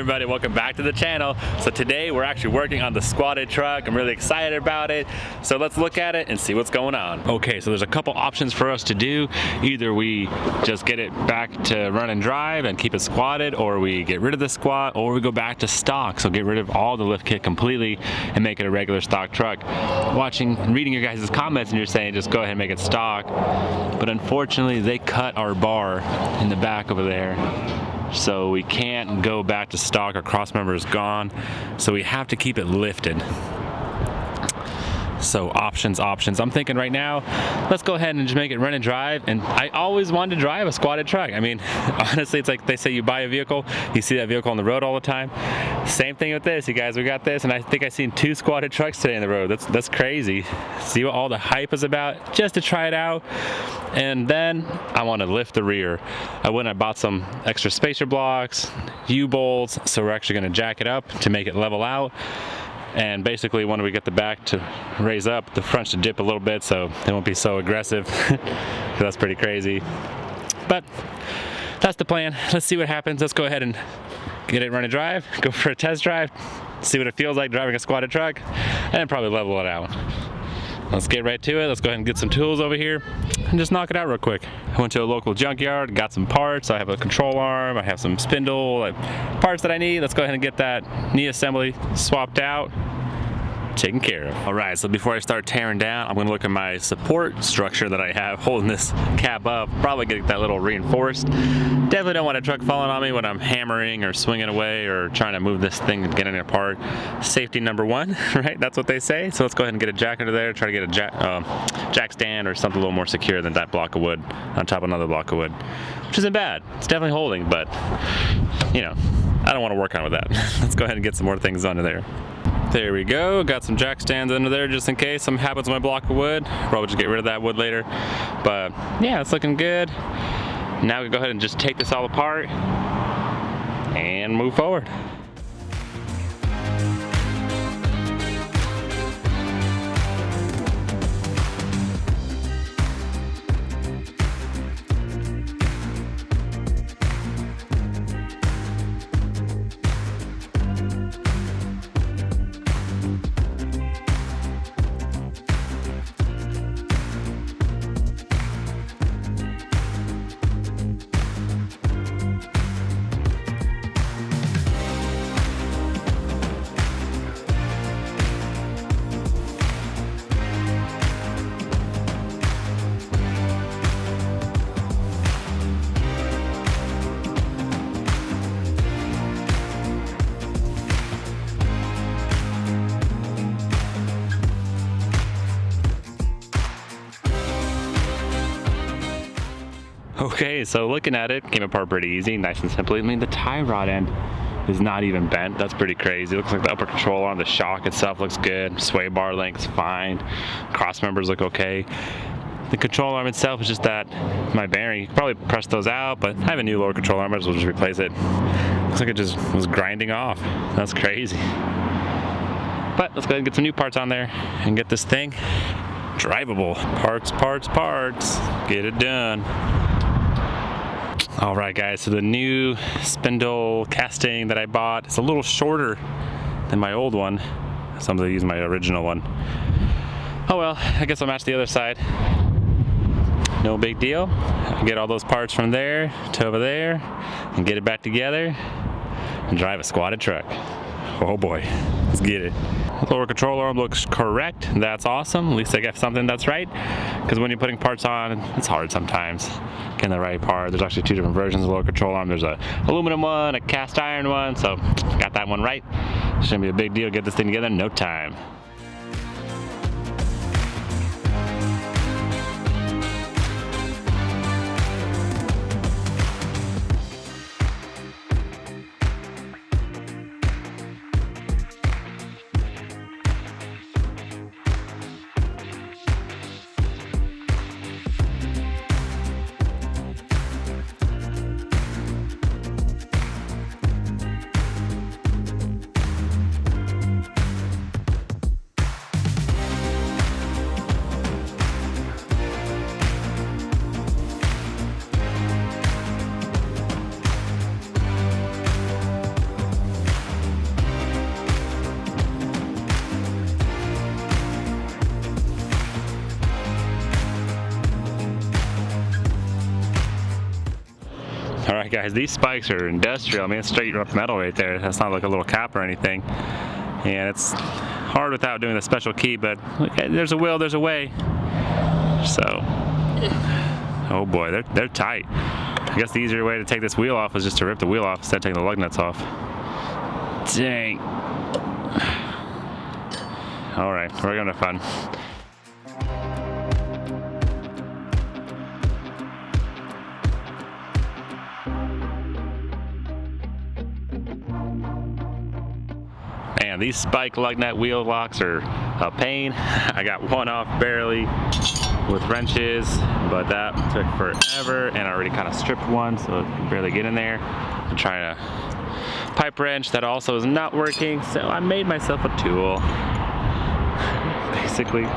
everybody, welcome back to the channel. So today we're actually working on the squatted truck. I'm really excited about it. So let's look at it and see what's going on. Okay, so there's a couple options for us to do. Either we just get it back to run and drive and keep it squatted, or we get rid of the squat, or we go back to stock. So get rid of all the lift kit completely and make it a regular stock truck. Reading your guys' comments and you're saying just go ahead and make it stock. But unfortunately they cut our bar in the back over there. So we can't go back to stock, our cross member is gone. So we have to keep it lifted. So options. I'm thinking right now, let's go ahead and just make it run and drive. And I always wanted to drive a squatted truck. I mean, honestly, it's like they say you buy a vehicle, you see that vehicle on the road all the time. Same thing with this, you guys, we got this, and I think I've seen 2 squatted trucks today on the road. That's crazy. See what all the hype is about, just to try it out. And then I want to lift the rear. I went and bought some extra spacer blocks, U-bolts, so we're actually going to jack it up to make it level out. And basically when we get the back to raise up, the front should dip a little bit so they won't be so aggressive. That's pretty crazy. But that's the plan. Let's see what happens. Let's go ahead and get it run and drive, go for a test drive, see what it feels like driving a squatted truck, and then probably level it out. Let's get right to it. Let's go ahead and get some tools over here and just knock it out real quick. I went to a local junkyard, got some parts. I have a control arm, I have some spindle, like parts that I need. Let's go ahead and get that knee assembly swapped out, taken care of. All right, so before I start tearing down, I'm gonna look at my support structure that I have holding this cab up. Probably get that little reinforced. Definitely don't want a truck falling on me when I'm hammering or swinging away or trying to move this thing and getting it apart. Safety number one, right? That's what they say. So let's go ahead and get a jack under there, try to get a jack stand or something a little more secure than that block of wood on top of another block of wood, which isn't bad. It's definitely holding, but you know, I don't want to work on with that. Let's go ahead and get some more things under there. There we go, got some jack stands under there just in case something happens with my block of wood. Probably just get rid of that wood later. But yeah, it's looking good. Now we go ahead and just take this all apart and move forward. Okay, so looking at it, came apart pretty easy, nice and simply. I mean, the tie rod end is not even bent. That's pretty crazy. It looks like the upper control arm, the shock itself looks good. Sway bar length's fine. Cross members look okay. The control arm itself is just that my bearing. You could probably press those out, but I have a new lower control arm, so we'll just replace it. Looks like it just was grinding off. That's crazy. But let's go ahead and get some new parts on there and get this thing drivable. Parts. Get it done. All right, guys, so the new spindle casting that I bought, it's a little shorter than my old one. So I'm gonna use my original one. Oh well, I guess I'll match the other side. No big deal. I get all those parts from there to over there and get it back together and drive a squatted truck. Oh boy, let's get it. The lower control arm looks correct. That's awesome. At least I got something that's right. Because when you're putting parts on, it's hard sometimes getting the right part. There's actually 2 different versions of the lower control arm. There's a aluminum one, a cast iron one. So got that one right. Shouldn't be a big deal. Get this thing together in no time. Alright guys, these spikes are industrial. I mean, it's straight up metal right there. That's not like a little cap or anything. And it's hard without doing the special key, but okay, there's a will, there's a way. So, oh boy, they're tight. I guess the easier way to take this wheel off was just to rip the wheel off instead of taking the lug nuts off. Dang. Alright, we're gonna have fun. Man, these spike lug nut wheel locks are a pain. I got one off barely with wrenches, but that took forever, and I already kind of stripped one, so it can barely get in there. I'm trying to pipe wrench that also is not working, so I made myself a tool. Basically,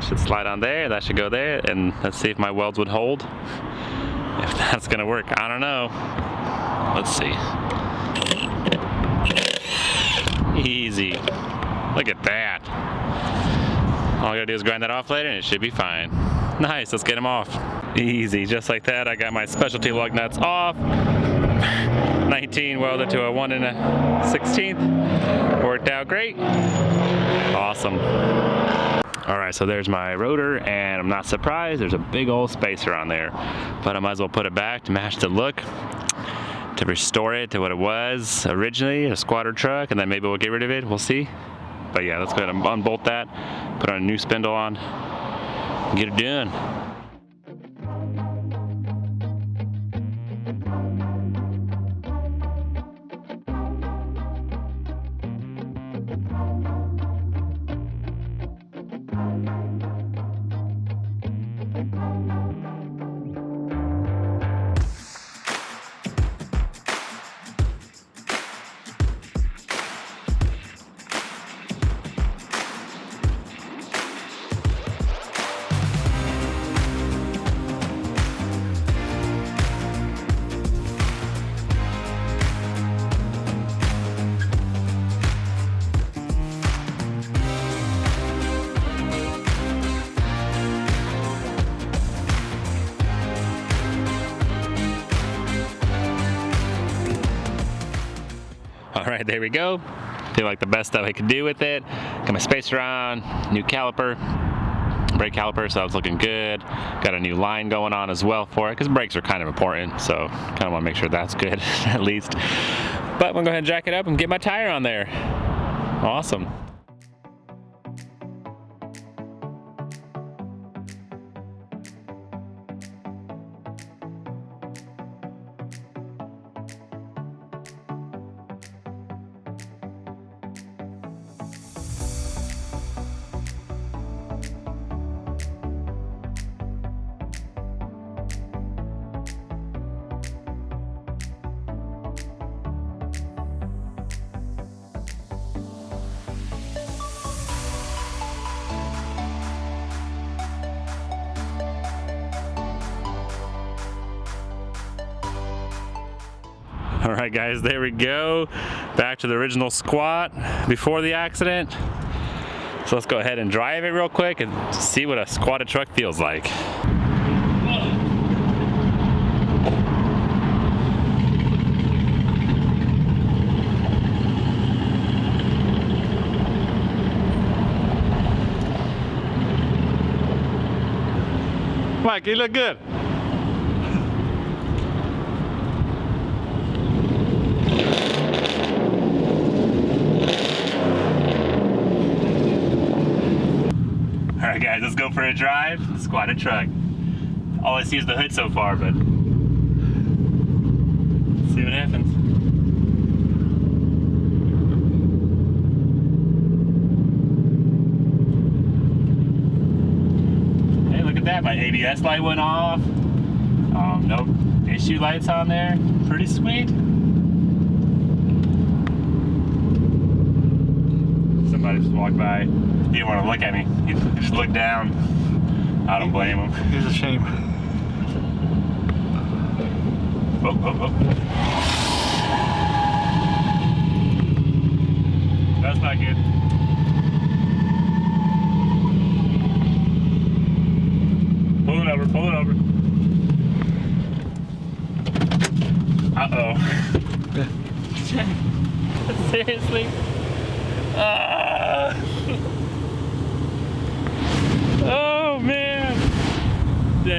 should slide on there, that should go there, and let's see if my welds would hold. If that's gonna work, I don't know. Let's see. Easy. Look at that. All I gotta do is grind that off later and it should be fine. Nice, let's get them off. Easy, just like that. I got my specialty lug nuts off. 19 welded to a 1 1/16. Worked out great. Awesome. Alright, so there's my rotor, and I'm not surprised there's a big old spacer on there. But I might as well put it back to match the look, to restore it to what it was originally, a squatter truck, and then maybe we'll get rid of it, we'll see. But yeah, let's go ahead and unbolt that, put on a new spindle on, and get it done. Alright, there we go. Feel like the best stuff I could do with it. Got my spacer on, new caliper, brake caliper, so it's looking good. Got a new line going on as well for it, because brakes are kind of important, so kind of want to make sure that's good at least. But I'm going to go ahead and jack it up and get my tire on there. Awesome. Alright guys, there we go. Back to the original squat before the accident. So let's go ahead and drive it real quick and see what a squatted truck feels like. Mike, you look good. Alright guys, let's go for a drive. Squatted truck. All I see is the hood so far, but let's see what happens. Hey, look at that. My ABS light went off. No issue lights on there. Pretty sweet. Somebody just walked by. He didn't want to look at me. He just looked down. I don't blame him. It's a shame. Oh, oh, oh. That's not good. Pull it over, pull it over.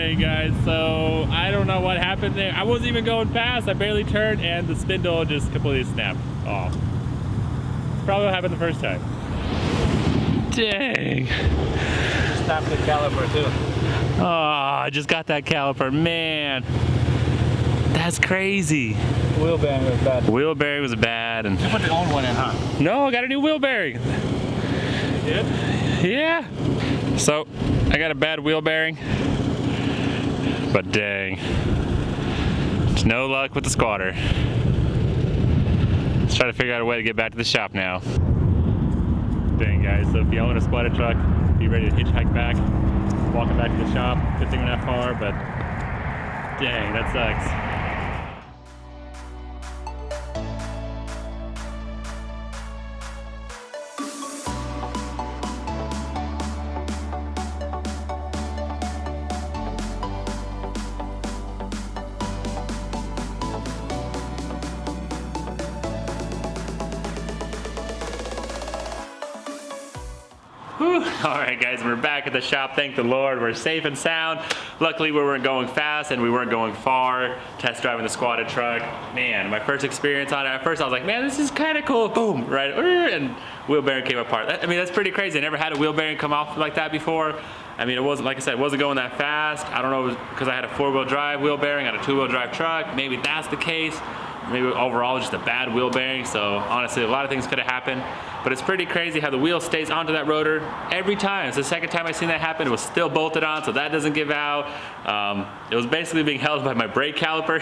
Dang guys, so I don't know what happened there. I wasn't even going fast. I barely turned and the spindle just completely snapped off. Probably what happened the first time. Dang. Just snapped the caliper too. Oh, I just got that caliper, man. That's crazy. Wheel bearing was bad. Wheel bearing was bad. And You put the old one in, huh? no, I got a new wheel bearing. You did? Yeah. So, I got a bad wheel bearing. But dang. There's no luck with the squatter. Let's try to figure out a way to get back to the shop now. Dang guys, so if you own a squatted truck, be ready to hitchhike back. Walking back to the shop. Good thing we're not far, but dang, that sucks. Alright guys, we're back at the shop, thank the Lord. We're safe and sound. Luckily we weren't going fast and we weren't going far. Test driving the squatted truck. Man, my first experience on it, at first I was like, man, this is kind of cool. Boom, right, and wheel bearing came apart. I mean, that's pretty crazy. I never had a wheel bearing come off like that before. I mean, it wasn't, like I said, it wasn't going that fast. I don't know, because I had a 4-wheel drive wheel bearing on a 2-wheel drive truck. Maybe that's the case. Maybe overall just a bad wheel bearing. So honestly, a lot of things could have happened. But it's pretty crazy how the wheel stays onto that rotor every time. It's the second time I've seen that happen. It was still bolted on, so that doesn't give out. It was basically being held by my brake caliper.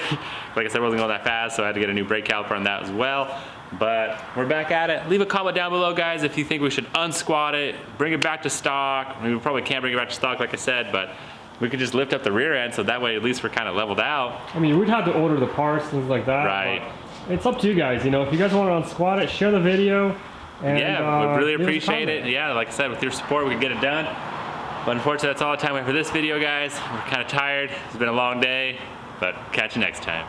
Like I said, I wasn't going that fast, so I had to get a new brake caliper on that as well. But we're back at it. Leave a comment down below, guys, if you think we should unsquat it, bring it back to stock. I mean, we probably can't bring it back to stock, like I said, but we could just lift up the rear end, so that way at least we're kind of leveled out. I mean, we'd have to order the parts, things like that. Right. It's up to you guys. You know, if you guys want to unsquat it, share the video. And, yeah, we'd really appreciate it. Yeah, like I said, with your support, we can get it done. But unfortunately, that's all the time we have for this video, guys. We're kind of tired. It's been a long day, but catch you next time.